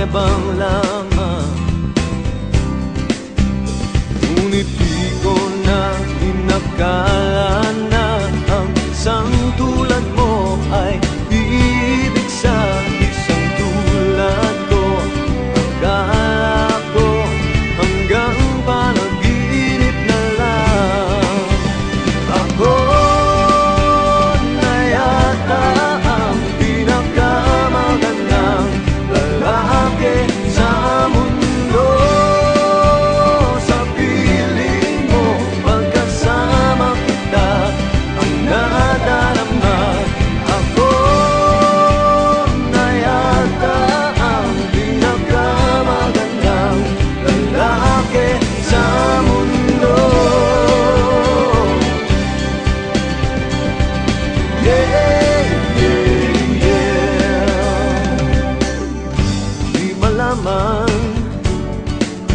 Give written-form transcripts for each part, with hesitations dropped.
mayabang lamang. Ngunit di ko na inakala na ang isang tulad mo ay ibig sa isang tulad ko. Akala ko hanggang panaginip na lang. Ako na yata ang pinakamagandang lalaki sa mundo. Sa piling mo, pagkasama kita, ang nadarama. Ako na yata ang pinakamagandang lalaki sa mundo. Yeah, yeah, yeah. Di malaman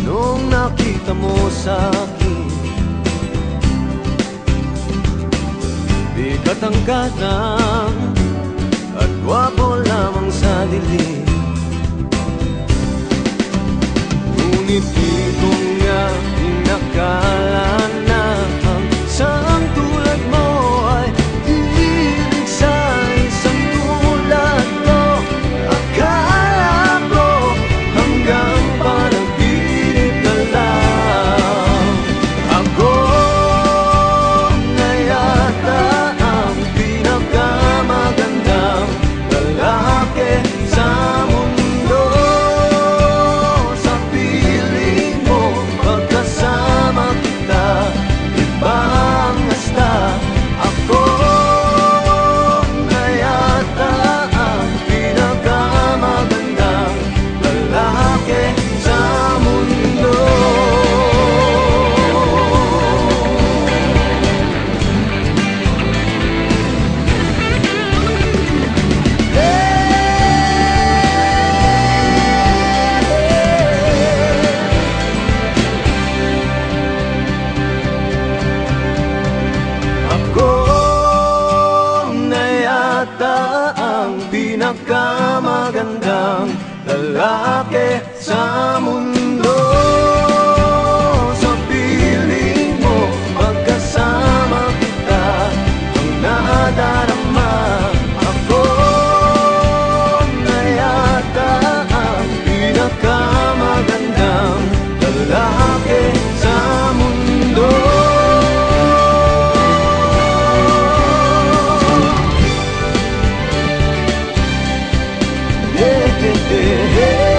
anong nakita mo sa'kin. Di katangkadan at gwapo lamang sa dilim. Ngunit di ko nga inakala na ang isang tulad mo ay hilig sa isang tulad ko. Akala ko hanggang panaginip na lang. Ako na yata ang pinakamagandang lalaki sa mundo. Sa piling mo, pagkasama kita, iba ang hasta. Ako na yata ang pinakamagandang lalaki sa mundo. Ako na yata ang pinakamagandang lalaki sa mundo. Sa piling mo, pagkasama kita, ang nadarama. Ako na yata ang pinakamagandang lalaki sa mundo. Yeah, yeah, yeah.